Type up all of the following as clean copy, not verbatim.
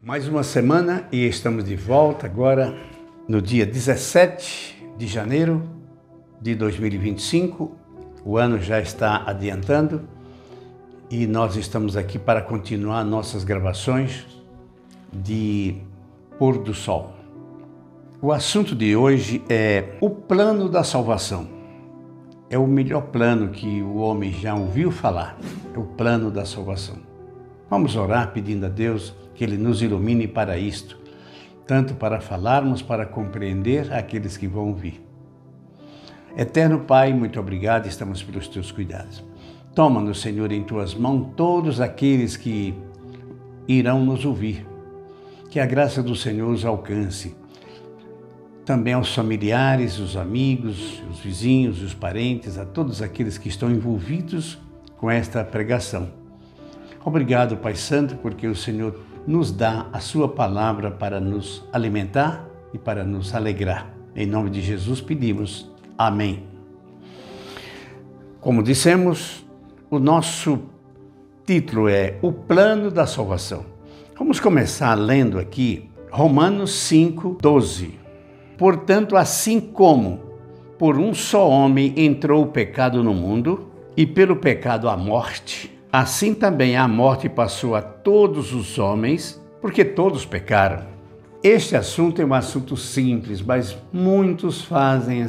Mais uma semana e estamos de volta agora no dia 17 de janeiro de 2025. O ano já está adiantando e nós estamos aqui para continuar nossas gravações de pôr do sol. O assunto de hoje é o plano da salvação. É o melhor plano que o homem já ouviu falar, é o plano da salvação. Vamos orar pedindo a Deus que Ele nos ilumine para isto, tanto para falarmos, para compreender aqueles que vão ouvir. Eterno Pai, muito obrigado, estamos pelos Teus cuidados. Toma-nos, Senhor, em Tuas mãos todos aqueles que irão nos ouvir. Que a graça do Senhor os alcance. Também aos familiares, os amigos, os vizinhos, os parentes, a todos aqueles que estão envolvidos com esta pregação. Obrigado, Pai Santo, porque o Senhor nos dá a sua palavra para nos alimentar e para nos alegrar. Em nome de Jesus pedimos. Amém. Como dissemos, o nosso título é O Plano da Salvação. Vamos começar lendo aqui Romanos 5:12. Portanto, assim como por um só homem entrou o pecado no mundo, e pelo pecado a morte, assim também a morte passou a todos os homens, porque todos pecaram. Este assunto é um assunto simples, mas muitos fazem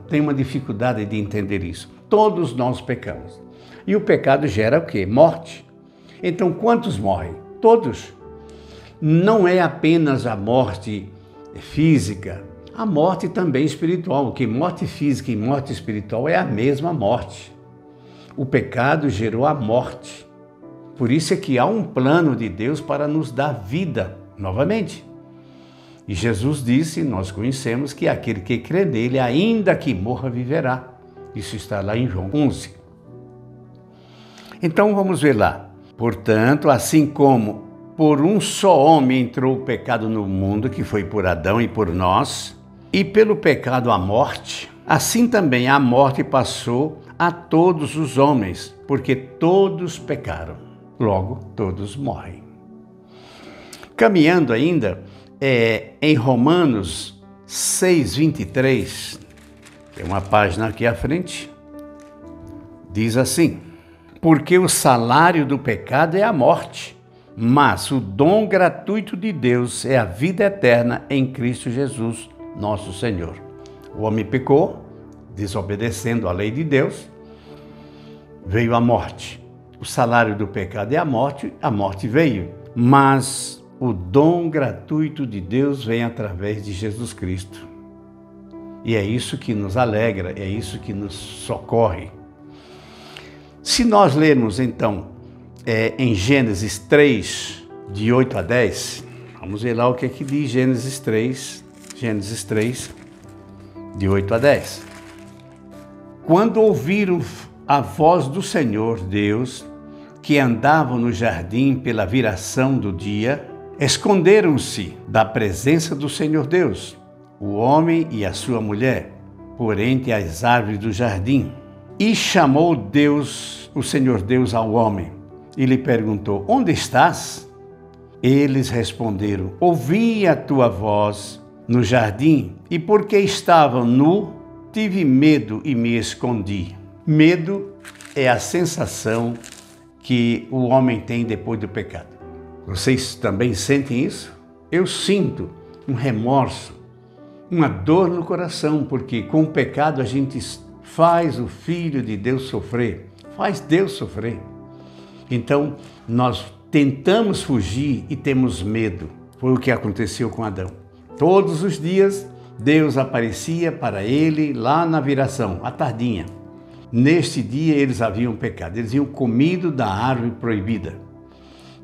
têm uma dificuldade de entender isso. Todos nós pecamos. E o pecado gera o quê? Morte. Então, quantos morrem? Todos. Não é apenas a morte física, a morte também espiritual, porque morte física e morte espiritual é a mesma morte. O pecado gerou a morte. Por isso é que há um plano de Deus para nos dar vida novamente. E Jesus disse, nós conhecemos, que aquele que crê nele, ainda que morra, viverá. Isso está lá em João 11. Então vamos ver lá. Portanto, assim como por um só homem entrou o pecado no mundo, que foi por Adão e por nós, e pelo pecado a morte, assim também a morte passou a todos os homens, porque todos pecaram. Logo, todos morrem. Caminhando ainda, em Romanos 6:23, tem uma página aqui à frente, diz assim: porque o salário do pecado é a morte, mas o dom gratuito de Deus é a vida eterna em Cristo Jesus, nosso Senhor. O homem pecou, desobedecendo à lei de Deus, veio a morte. O salário do pecado é a morte veio, mas o dom gratuito de Deus vem através de Jesus Cristo. E é isso que nos alegra, é isso que nos socorre. Se nós lermos então em Gênesis 3, de 8 a 10, vamos ver lá o que é que diz Gênesis 3, de 8 a 10. Quando ouviram a voz do Senhor Deus, que andava no jardim pela viração do dia, esconderam-se da presença do Senhor Deus, o homem e a sua mulher, por entre as árvores do jardim. E chamou o Senhor Deus ao homem, e lhe perguntou: onde estás? Eles responderam: ouvi a tua voz no jardim, e porque estava nu, tive medo e me escondi. Medo é a sensação que o homem tem depois do pecado. Vocês também sentem isso? Eu sinto um remorso, uma dor no coração, porque com o pecado a gente faz o Filho de Deus sofrer, faz Deus sofrer. Então, nós tentamos fugir e temos medo. Foi o que aconteceu com Adão. Todos os dias, Deus aparecia para ele lá na viração, à tardinha. Neste dia, eles haviam pecado. Eles haviam comido da árvore proibida.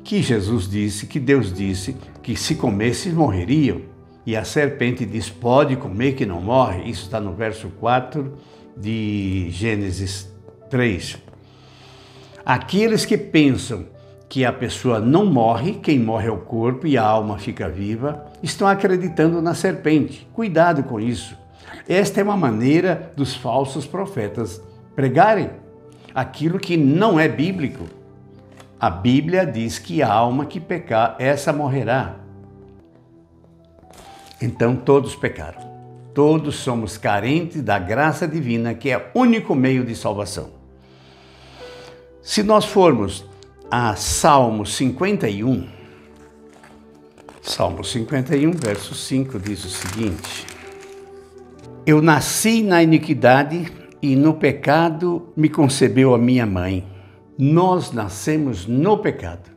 Que Jesus disse, que Deus disse, que se comessem, morreriam. E a serpente diz, pode comer que não morre. Isso está no verso 4 de Gênesis 3. Aqueles que pensam que a pessoa não morre, quem morre é o corpo e a alma fica viva, estão acreditando na serpente. Cuidado com isso. Esta é uma maneira dos falsos profetas pregarem aquilo que não é bíblico. A Bíblia diz que a alma que pecar, essa morrerá. Então todos pecaram. Todos somos carentes da graça divina, que é o único meio de salvação. Se nós formos a Salmo 51, verso 5, diz o seguinte: Eu nasci na iniquidade e no pecado me concebeu a minha mãe. Nós nascemos no pecado.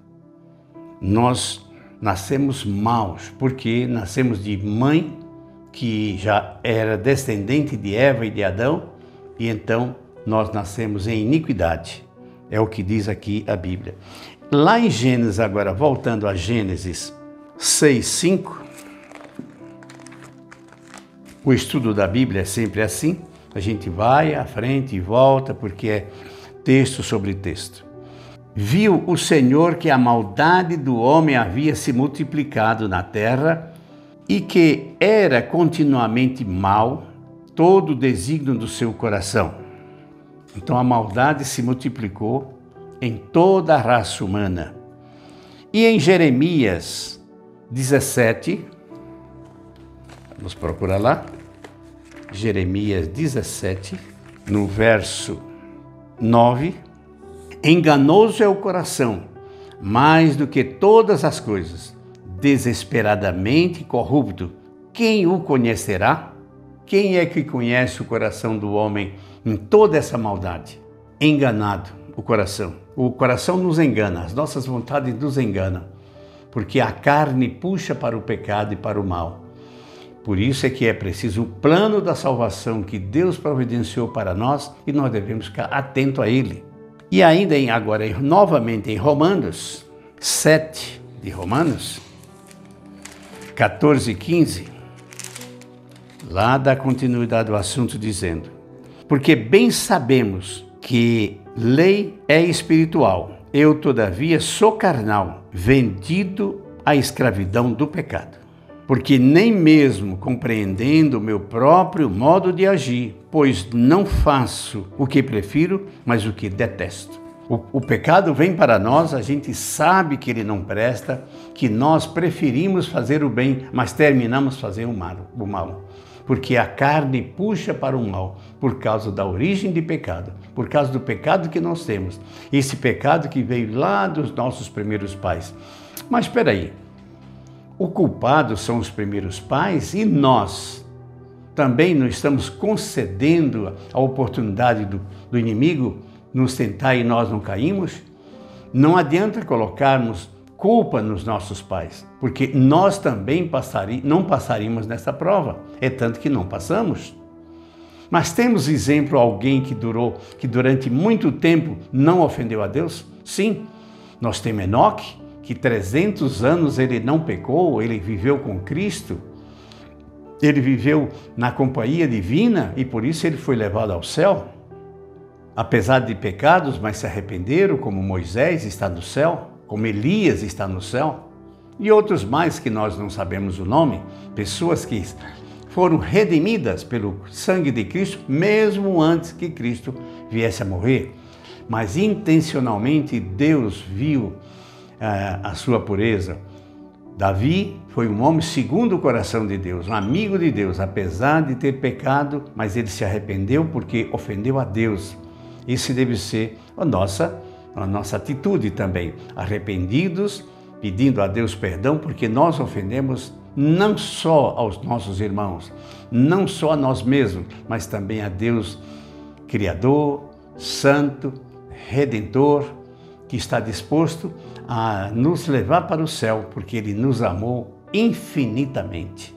Nós nascemos maus, porque nascemos de mãe que já era descendente de Eva e de Adão, e então nós nascemos em iniquidade. É o que diz aqui a Bíblia. Lá em Gênesis, agora, voltando a Gênesis 6:5, o estudo da Bíblia é sempre assim, a gente vai à frente e volta, porque é texto sobre texto. Viu o Senhor que a maldade do homem havia se multiplicado na terra e que era continuamente mau todo o desígnio do seu coração. Então a maldade se multiplicou em toda a raça humana. E em Jeremias 17, vamos procurar lá, Jeremias 17, no verso 9, enganoso é o coração, mais do que todas as coisas, desesperadamente corrupto. Quem o conhecerá? Quem é que conhece o coração do homem em toda essa maldade? Enganado o coração. O coração nos engana, as nossas vontades nos enganam, porque a carne puxa para o pecado e para o mal. Por isso é que é preciso o plano da salvação que Deus providenciou para nós e nós devemos ficar atentos a ele. E ainda agora, novamente em Romanos 7, de Romanos 14 e 15, lá dá continuidade ao assunto dizendo: porque bem sabemos que lei é espiritual, eu todavia sou carnal, vendido à escravidão do pecado. Porque nem mesmo compreendendo o meu próprio modo de agir, pois não faço o que prefiro, mas o que detesto. O pecado vem para nós, a gente sabe que ele não presta, que nós preferimos fazer o bem, mas terminamos fazendo o mal. Porque a carne puxa para o mal, por causa da origem de pecado, por causa do pecado que nós temos. Esse pecado que veio lá dos nossos primeiros pais. Mas espera aí. O culpado são os primeiros pais e nós também não estamos concedendo a oportunidade do inimigo nos tentar e nós não caímos? Não adianta colocarmos culpa nos nossos pais, porque nós também não passaríamos nessa prova, é tanto que não passamos. Mas temos exemplo de alguém que durante muito tempo não ofendeu a Deus? Sim, nós temos Enoque, que 300 anos ele não pecou, ele viveu com Cristo, ele viveu na companhia divina e por isso ele foi levado ao céu. Apesar de pecados, mas se arrependeram, como Moisés está no céu, como Elias está no céu, e outros mais que nós não sabemos o nome, pessoas que foram redimidas pelo sangue de Cristo, mesmo antes que Cristo viesse a morrer. Mas intencionalmente Deus viu a sua pureza. Davi foi um homem segundo o coração de Deus, um amigo de Deus, apesar de ter pecado, mas ele se arrependeu porque ofendeu a Deus. Isso deve ser a nossa atitude também, arrependidos, pedindo a Deus perdão, porque nós ofendemos não só aos nossos irmãos, não só a nós mesmos, mas também a Deus Criador, Santo, Redentor, que está disposto a nos levar para o céu, porque Ele nos amou infinitamente.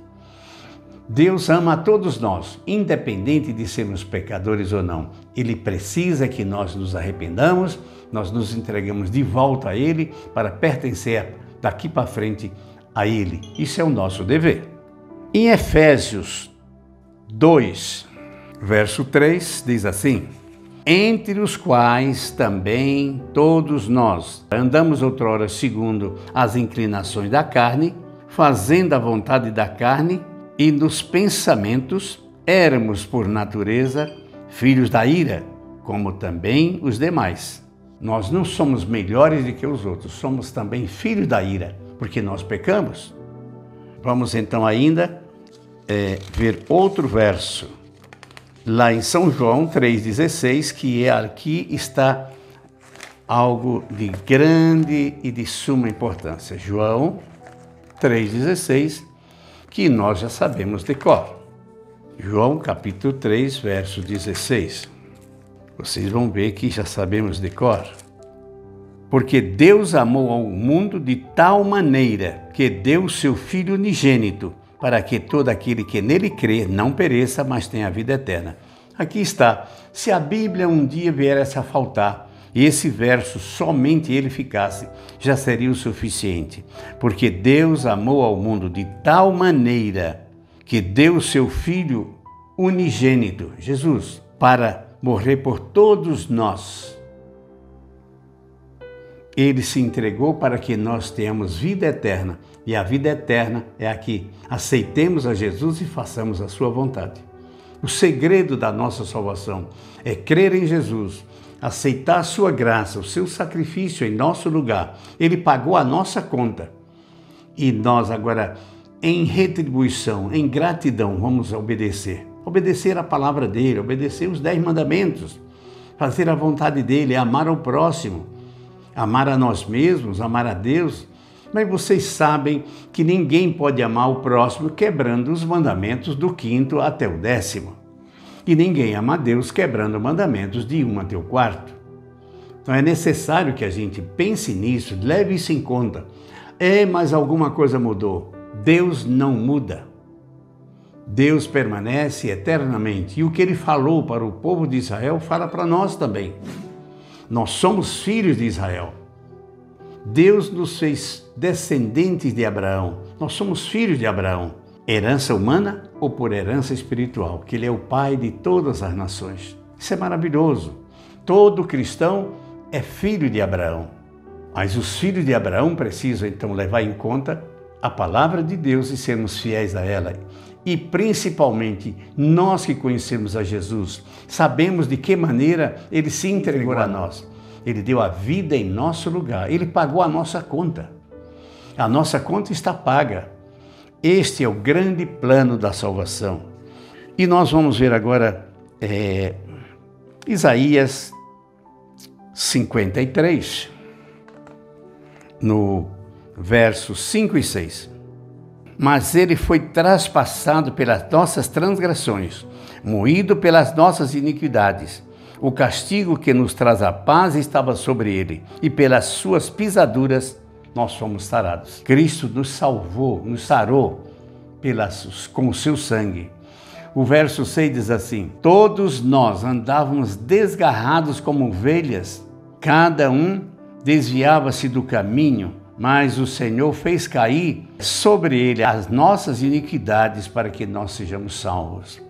Deus ama a todos nós, independente de sermos pecadores ou não. Ele precisa que nós nos arrependamos, nós nos entregamos de volta a Ele para pertencer daqui para frente a Ele. Isso é o nosso dever. Em Efésios 2, verso 3, diz assim: entre os quais também todos nós andamos outrora segundo as inclinações da carne, fazendo a vontade da carne, e nos pensamentos éramos por natureza filhos da ira, como também os demais. Nós não somos melhores do que os outros, somos também filhos da ira, porque nós pecamos. Vamos então ainda ver outro verso, lá em São João 3,16, que aqui está algo de grande e de suma importância. João 3,16, que nós já sabemos de cor. João capítulo 3, verso 16. Vocês vão ver que já sabemos de cor. Porque Deus amou ao mundo de tal maneira que deu o seu Filho unigênito, para que todo aquele que nele crê não pereça, mas tenha a vida eterna. Aqui está. Se a Bíblia um dia viesse a faltar, e esse verso somente ele ficasse, já seria o suficiente. Porque Deus amou ao mundo de tal maneira que deu o seu Filho unigênito, Jesus, para morrer por todos nós. Ele se entregou para que nós tenhamos vida eterna. E a vida eterna é aqui. Aceitemos a Jesus e façamos a sua vontade. O segredo da nossa salvação é crer em Jesus, aceitar a sua graça, o seu sacrifício em nosso lugar. Ele pagou a nossa conta. E nós agora, em retribuição, em gratidão, vamos obedecer. Obedecer a palavra dele, obedecer os 10 mandamentos, fazer a vontade dele, amar ao próximo, amar a nós mesmos, amar a Deus. Mas vocês sabem que ninguém pode amar o próximo quebrando os mandamentos do 5º até o 10º. E ninguém ama a Deus quebrando mandamentos de 1 até o 4º. Então é necessário que a gente pense nisso, leve isso em conta. Mas alguma coisa mudou. Deus não muda. Deus permanece eternamente. E o que ele falou para o povo de Israel, fala para nós também. Nós somos filhos de Israel. Deus nos fez descendentes de Abraão. Nós somos filhos de Abraão. Herança humana ou por herança espiritual, que ele é o pai de todas as nações. Isso é maravilhoso. Todo cristão é filho de Abraão. Mas os filhos de Abraão precisam então levar em conta a palavra de Deus e sermos fiéis a ela. E principalmente nós que conhecemos a Jesus, sabemos de que maneira ele se entregou a nós. Ele deu a vida em nosso lugar, ele pagou a nossa conta. A nossa conta está paga. Este é o grande plano da salvação. E nós vamos ver agora Isaías 53, no versos 5 e 6. Mas ele foi traspassado pelas nossas transgressões, moído pelas nossas iniquidades. O castigo que nos traz a paz estava sobre ele, e pelas suas pisaduras nós fomos sarados. Cristo nos salvou, nos sarou com o seu sangue. O verso 6 diz assim: todos nós andávamos desgarrados como ovelhas, cada um desviava-se do caminho, mas o Senhor fez cair sobre ele as nossas iniquidades para que nós sejamos salvos.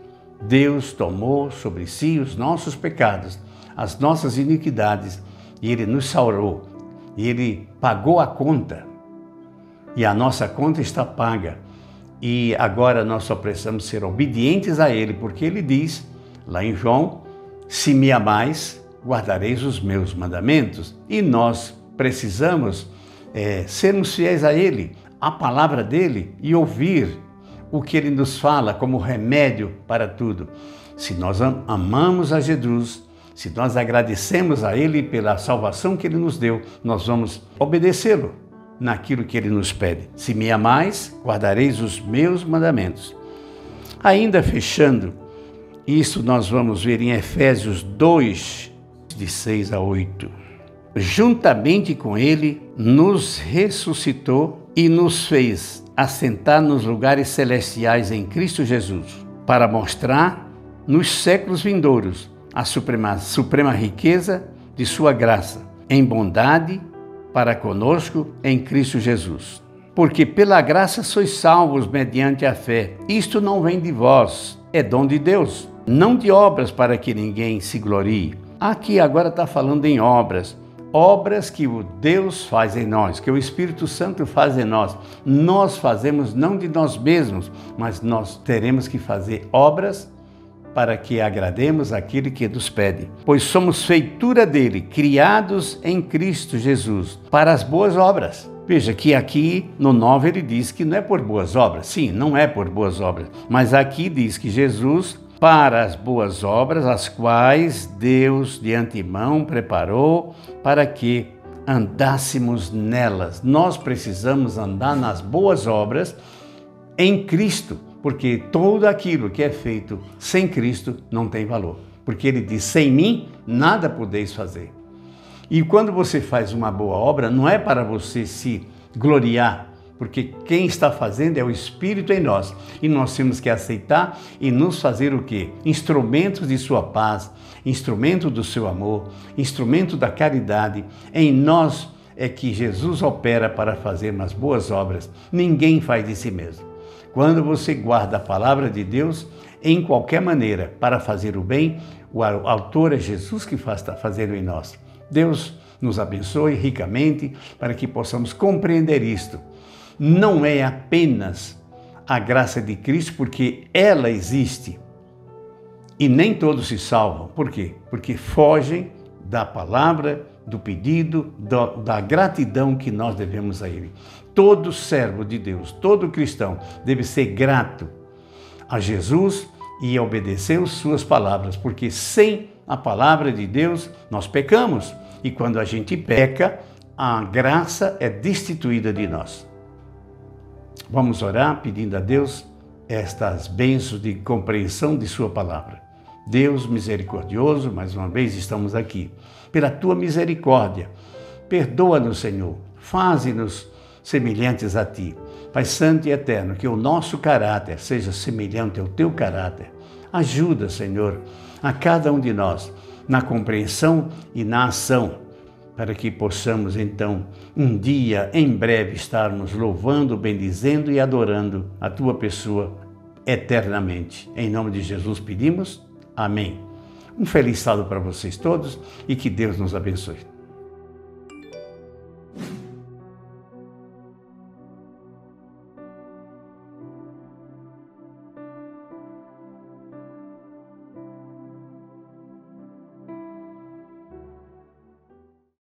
Deus tomou sobre si os nossos pecados, as nossas iniquidades, e ele nos sarou, e ele pagou a conta, e a nossa conta está paga. E agora nós só precisamos ser obedientes a ele, porque ele diz, lá em João, se me amais, guardareis os meus mandamentos. E nós precisamos sermos fiéis a ele, a palavra dele, e ouvir o que ele nos fala como remédio para tudo. Se nós amamos a Jesus, se nós agradecemos a ele pela salvação que ele nos deu, nós vamos obedecê-lo naquilo que ele nos pede. Se me amais, guardareis os meus mandamentos. Ainda fechando, isso nós vamos ver em Efésios 2, de 6 a 8. Juntamente com ele, nos ressuscitou e nos fez assentar nos lugares celestiais em Cristo Jesus, para mostrar nos séculos vindouros a suprema riqueza de sua graça, em bondade para conosco em Cristo Jesus. Porque pela graça sois salvos mediante a fé. Isto não vem de vós, é dom de Deus, não de obras para que ninguém se glorie. Aqui agora está falando em obras. Obras que o Deus faz em nós, que o Espírito Santo faz em nós. Nós fazemos não de nós mesmos, mas nós teremos que fazer obras para que agrademos aquele que nos pede. Pois somos feitura dele, criados em Cristo Jesus, para as boas obras. Veja que aqui no 9 ele diz que não é por boas obras. Sim, não é por boas obras. Mas aqui diz que Jesus, para as boas obras, as quais Deus de antemão preparou para que andássemos nelas. Nós precisamos andar nas boas obras em Cristo, porque tudo aquilo que é feito sem Cristo não tem valor. Porque ele diz, sem mim, nada podeis fazer. E quando você faz uma boa obra, não é para você se gloriar, porque quem está fazendo é o Espírito em nós. E nós temos que aceitar e nos fazer o quê? Instrumentos de sua paz, instrumento do seu amor, instrumento da caridade. Em nós é que Jesus opera para fazer as boas obras. Ninguém faz de si mesmo. Quando você guarda a palavra de Deus, em qualquer maneira, para fazer o bem, o autor é Jesus que está fazendo em nós. Deus nos abençoe ricamente para que possamos compreender isto. Não é apenas a graça de Cristo, porque ela existe e nem todos se salvam. Por quê? Porque fogem da palavra, do pedido, da gratidão que nós devemos a Ele. Todo servo de Deus, todo cristão deve ser grato a Jesus e obedecer suas palavras, porque sem a palavra de Deus nós pecamos. E quando a gente peca, a graça é destituída de nós. Vamos orar pedindo a Deus estas bênçãos de compreensão de sua palavra. Deus misericordioso, mais uma vez estamos aqui. Pela tua misericórdia, perdoa-nos, Senhor. Faze-nos semelhantes a ti. Pai Santo e Eterno, que o nosso caráter seja semelhante ao teu caráter. Ajuda, Senhor, a cada um de nós na compreensão e na ação, para que possamos, então, um dia, em breve, estarmos louvando, bendizendo e adorando a tua pessoa eternamente. Em nome de Jesus pedimos. Amém. Um feliz sábado para vocês todos e que Deus nos abençoe.